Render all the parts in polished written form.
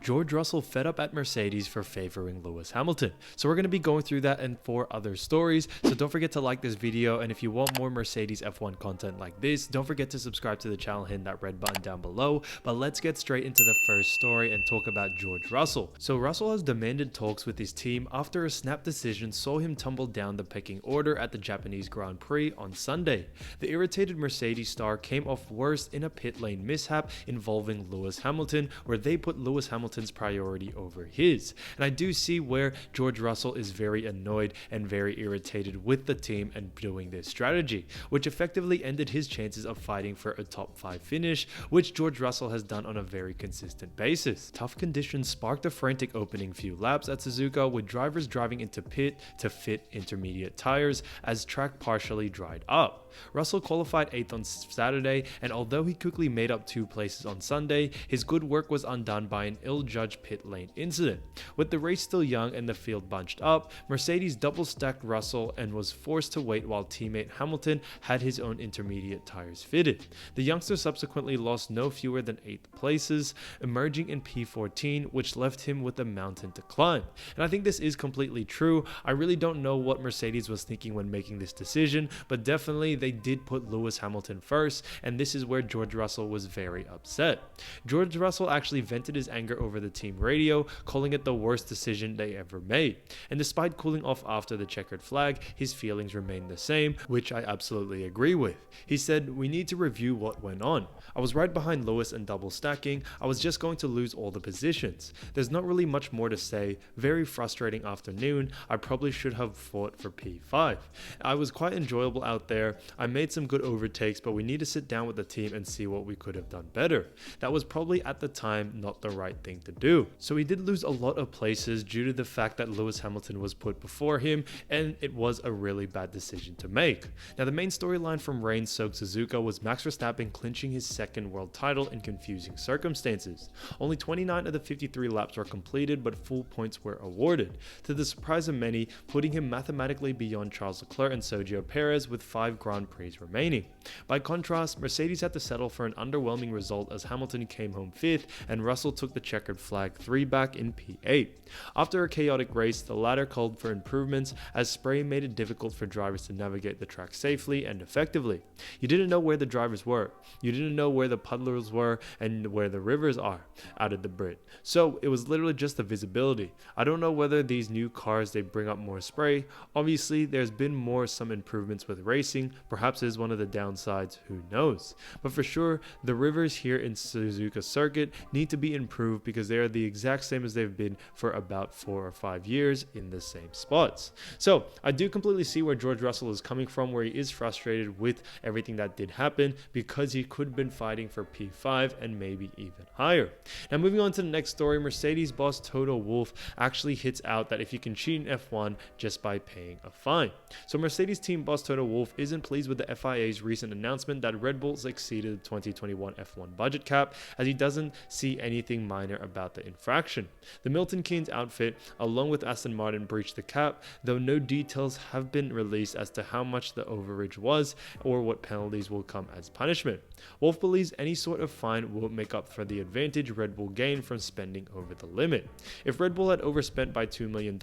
George Russell fed up at Mercedes for favoring Lewis Hamilton. So we're going to be going through that and 4 other stories. So don't forget to like this video, and if you want more Mercedes F1 content like this, don't forget to subscribe to the channel, hit that red button down below. But let's get straight into the first story and talk about George Russell. So Russell has demanded talks with his team after a snap decision saw him tumble down the pecking order at the Japanese Grand Prix on Sunday. The irritated Mercedes star came off worst in a pit lane mishap involving Lewis Hamilton, where they put Lewis Hamilton's priority over his. And I do see where George Russell is very annoyed and very irritated with the team and doing this strategy, which effectively ended his chances of fighting for a top 5 finish, which George Russell has done on a very consistent basis. Tough conditions sparked a frantic opening few laps at Suzuka, with drivers driving into pit to fit intermediate tires as track partially dried up. Russell qualified 8th on Saturday, and although he quickly made up 2 places on Sunday, his good work was undone by an ill-judged pit lane incident. With the race still young and the field bunched up, Mercedes double-stacked Russell and was forced to wait while teammate Hamilton had his own intermediate tires fitted. The youngster subsequently lost no fewer than 8 places, emerging in P14, which left him with a mountain to climb. And I think this is completely true. I really don't know what Mercedes was thinking when making this decision, but definitely they did put Lewis Hamilton first, and this is where George Russell was very upset. George Russell actually vented his anger over the team radio, calling it the worst decision they ever made. And despite cooling off after the checkered flag, his feelings remained the same, which I absolutely agree with. He said, "We need to review what went on. I was right behind Lewis and double stacking. I was just going to lose all the positions. There's not really much more to say. Very frustrating afternoon. I probably should have fought for P5. I was quite enjoyable out there. I made some good overtakes, but we need to sit down with the team and see what we could have done better. That was probably at the time not the right thing to do." So he did lose a lot of places due to the fact that Lewis Hamilton was put before him, and it was a really bad decision to make. Now, the main storyline from rain-soaked Suzuka was Max Verstappen clinching his 2nd world title in confusing circumstances. Only 29 of the 53 laps were completed, but full points were awarded, to the surprise of many, putting him mathematically beyond Charles Leclerc and Sergio Perez with 5 Grand Prix remaining. By contrast, Mercedes had to settle for an underwhelming result as Hamilton came home 5th and Russell took the checkered flag 3 back in P8. After a chaotic race, the latter called for improvements as spray made it difficult for drivers to navigate the track safely and effectively. You didn't know where the drivers were, you didn't know where the puddlers were and where the rivers are, added the Brit. So it was literally just the visibility. I don't know whether these new cars they bring up more spray. Obviously there's been some improvements with racing, perhaps is one of the downsides, who knows. But for sure, the rivers here in Suzuka circuit need to be improved because they are the exact same as they've been for about 4 or 5 years in the same spots. So I do completely see where George Russell is coming from, where he is frustrated with everything that did happen because he could have been fighting for P5 and maybe even higher. Now moving on to the next story, Mercedes boss Toto Wolf actually hits out that if you can cheat in F1 just by paying a fine. So Mercedes team boss Toto Wolf isn't pleased with the FIA's recent announcement that Red Bull exceeded the 2021 F1 budget cap, as he doesn't see anything minor about the infraction. The Milton Keynes outfit, along with Aston Martin, breached the cap, though no details have been released as to how much the overage was or what penalties will come as punishment. Wolf believes any sort of fine will make up for the advantage Red Bull gained from spending over the limit. If Red Bull had overspent by $2 million,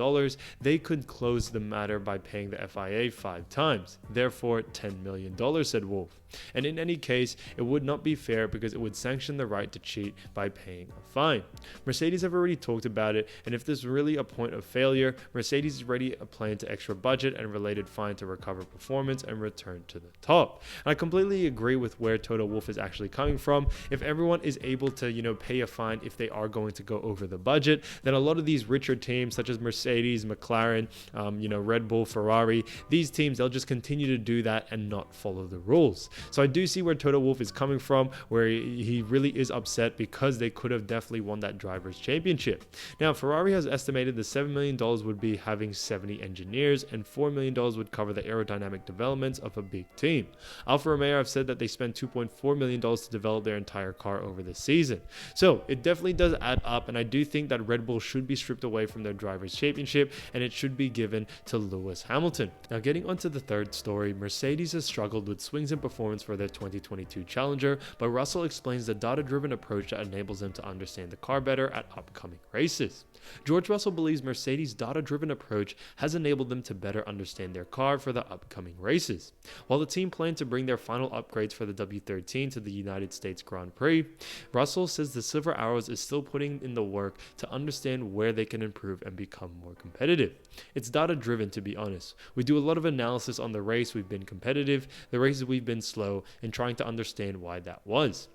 they could close the matter by paying the FIA 5 times, therefore $10 million, said Wolf. And in any case, it would not be fair because it would sanction the right to cheat by paying a fine. Mercedes have already talked about it, and if there's really a point of failure, Mercedes is ready a plan to extra budget and related fine to recover performance and return to the top. And I completely agree with where Toto Wolf is actually coming from. If everyone is able to, pay a fine if they are going to go over the budget, then a lot of these richer teams such as Mercedes, McLaren, Red Bull, Ferrari, these teams, they'll just continue to do that and not follow the rules. So I do see where Toto Wolf is coming from, where he really is upset because they could have definitely won that drivers championship. Now Ferrari has estimated the $7 million would be having 70 engineers and $4 million would cover the aerodynamic developments of a big team. Alfa Romeo have said that they spent $2.4 million to develop their entire car over the season. So it definitely does add up, and I do think that Red Bull should be stripped away from their drivers championship and it should be given to Lewis Hamilton. Now getting onto the third story, Mercedes has struggled with swings in performance performance for their 2022 Challenger, but Russell explains the data-driven approach that enables them to understand the car better at upcoming races. George Russell believes Mercedes' data-driven approach has enabled them to better understand their car for the upcoming races. While the team planned to bring their final upgrades for the W13 to the United States Grand Prix, Russell says the Silver Arrows is still putting in the work to understand where they can improve and become more competitive. It's data-driven, to be honest. We do a lot of analysis on the race we've been competitive, the races we've been slow, and trying to understand why that was.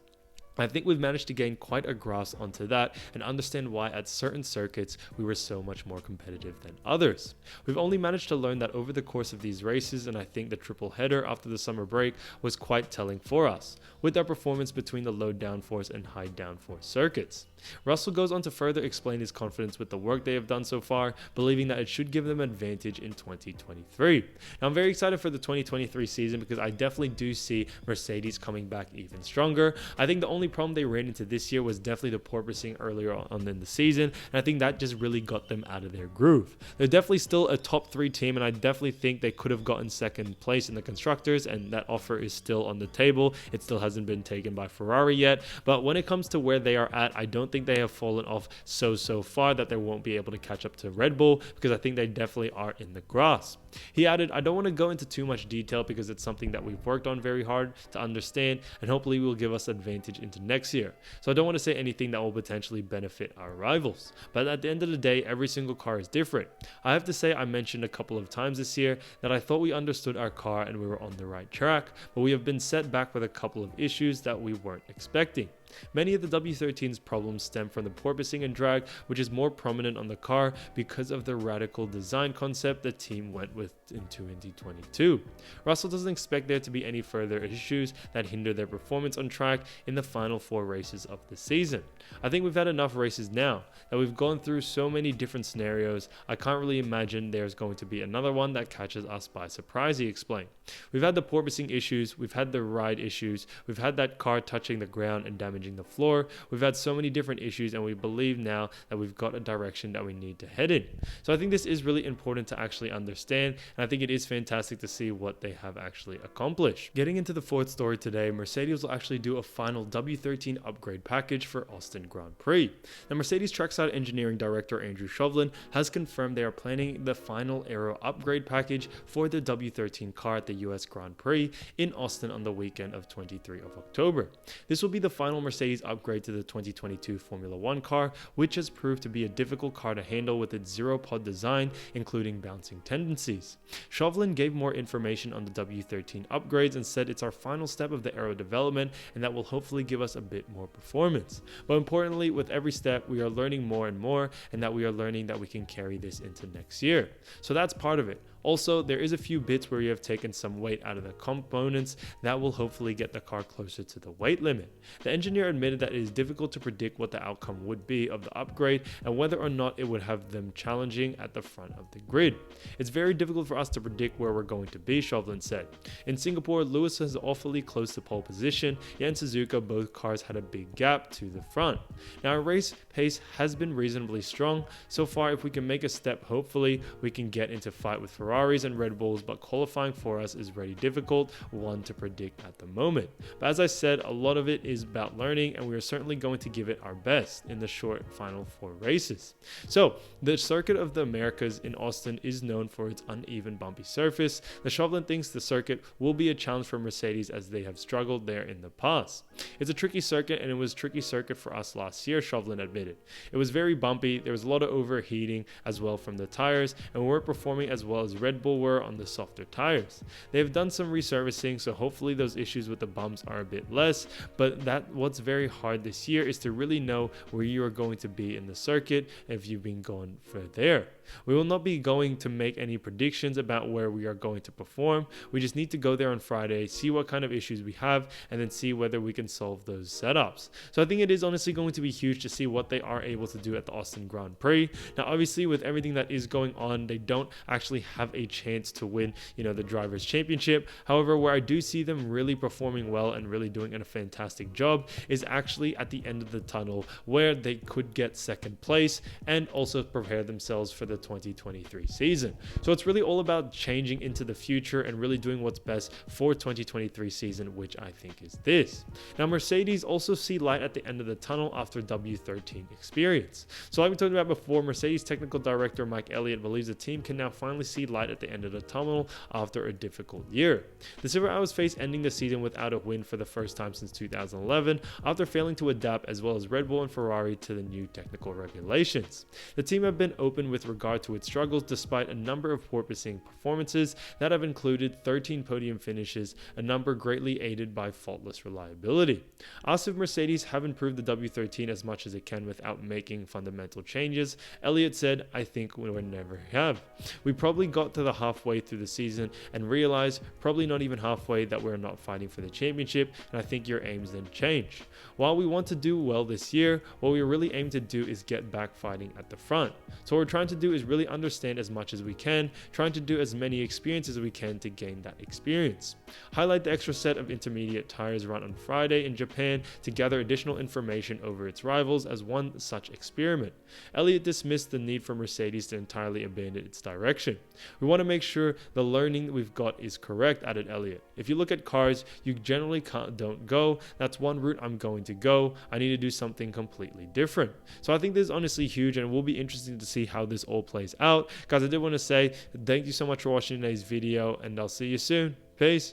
I think we've managed to gain quite a grasp onto that and understand why at certain circuits we were so much more competitive than others. We've only managed to learn that over the course of these races, and I think the triple header after the summer break was quite telling for us, with our performance between the low downforce and high downforce circuits. Russell goes on to further explain his confidence with the work they have done so far, believing that it should give them an advantage in 2023. Now, I'm very excited for the 2023 season because I definitely do see Mercedes coming back even stronger. I think the only problem they ran into this year was definitely the porpoising earlier on in the season, and I think that just really got them out of their groove. They're definitely still a top 3 team, and I definitely think they could have gotten second place in the constructors, and that offer is still on the table. It still hasn't been taken by Ferrari yet, but when it comes to where they are at, I don't think they have fallen off so far that they won't be able to catch up to Red Bull, because I think they definitely are in the grasp. He added, I don't want to go into too much detail because it's something that we've worked on very hard to understand, and hopefully will give us advantage into next year. So I don't want to say anything that will potentially benefit our rivals. But at the end of the day, every single car is different. I have to say I mentioned a couple of times this year that I thought we understood our car and we were on the right track, but we have been set back with a couple of issues that we weren't expecting. Many of the W13's problems stem from the porpoising and drag, which is more prominent on the car because of the radical design concept the team went with in 2022. Russell doesn't expect there to be any further issues that hinder their performance on track in the final 4 races of the season. I think we've had enough races now that we've gone through so many different scenarios. I can't really imagine there's going to be another one that catches us by surprise, he explained. We've had the porpoising issues, we've had the ride issues, we've had that car touching the ground and damaging the floor. We've had so many different issues, and we believe now that we've got a direction that we need to head in. So I think this is really important to actually understand, and I think it is fantastic to see what they have actually accomplished. Getting into the 4th story today, Mercedes will actually do a final W13 upgrade package for Austin Grand Prix. Now, Mercedes Trackside Engineering Director Andrew Chauvelin has confirmed they are planning the final aero upgrade package for the W13 car at the US Grand Prix in Austin on the weekend of 23 of October. This will be the final Mercedes upgrade to the 2022 Formula 1 car, which has proved to be a difficult car to handle with its zero-pod design, including bouncing tendencies. Chauvelin gave more information on the W13 upgrades and said it's our final step of the aero development, and that will hopefully give us a bit more performance. But importantly, with every step, we are learning more and more, and that we are learning that we can carry this into next year. So that's part of it. Also, there is a few bits where you have taken some weight out of the components that will hopefully get the car closer to the weight limit. The engineer admitted that it is difficult to predict what the outcome would be of the upgrade and whether or not it would have them challenging at the front of the grid. It's very difficult for us to predict where we're going to be, Chauvelin said. In Singapore, Lewis was awfully close to pole position, yet in Suzuka, both cars had a big gap to the front. Now, our race pace has been reasonably strong. So far, if we can make a step, hopefully, we can get into fight with Ferraris and Red Bulls, but qualifying for us is very difficult, one to predict at the moment. But as I said, a lot of it is about learning, and we are certainly going to give it our best in the short final 4 races. So, the Circuit of the Americas in Austin is known for its uneven, bumpy surface. The Chauvelin thinks the circuit will be a challenge for Mercedes as they have struggled there in the past. It's a tricky circuit, and it was a tricky circuit for us last year, Chauvelin admitted. It was very bumpy, there was a lot of overheating as well from the tires, and we weren't performing as well as Red Bull were on the softer tires. They have done some resurfacing, so hopefully those issues with the bumps are a bit less, but what's very hard this year is to really know where you are going to be in the circuit if you've been going for there. We will not be going to make any predictions about where we are going to perform. We just need to go there on Friday, see what kind of issues we have, and then see whether we can solve those setups. So I think it is honestly going to be huge to see what they are able to do at the Austin Grand Prix. Now, obviously, with everything that is going on, they don't actually have a chance to win, the Drivers' Championship. However, where I do see them really performing well and really doing a fantastic job is actually at the end of the tunnel, where they could get second place and also prepare themselves for the 2023 season. So it's really all about changing into the future and really doing what's best for 2023 season, which I think is this. Now, Mercedes also see light at the end of the tunnel after W13 experience. So like we talked about before, Mercedes technical director Mike Elliott believes the team can now finally see light at the end of the tunnel after a difficult year. The Silver Arrows face ending the season without a win for the first time since 2011 after failing to adapt, as well as Red Bull and Ferrari, to the new technical regulations. The team have been open with regard to its struggles despite a number of porpoising performances that have included 13 podium finishes, a number greatly aided by faultless reliability. Asked if Mercedes have improved the W13 as much as it can without making fundamental changes, Elliott said, "I think we never have. We probably got to the halfway through the season and realized, probably not even halfway, that we're not fighting for the championship, and I think your aims then change. While we want to do well this year, what we really aim to do is get back fighting at the front. So what we're trying to do is really understand as much as we can, trying to do as many experiences as we can to gain that experience. Highlight the extra set of intermediate tires run on Friday in Japan to gather additional information over its rivals as one such experiment." Elliott dismissed the need for Mercedes to entirely abandon its direction. "We want to make sure the learning we've got is correct," added Elliott. "If you look at cars, you generally don't go, that's one route I'm going to go. I need to do something completely different." So I think this is honestly huge, and it will be interesting to see how this all plays out. Guys, I did want to say thank you so much for watching today's video, and I'll see you soon. Peace.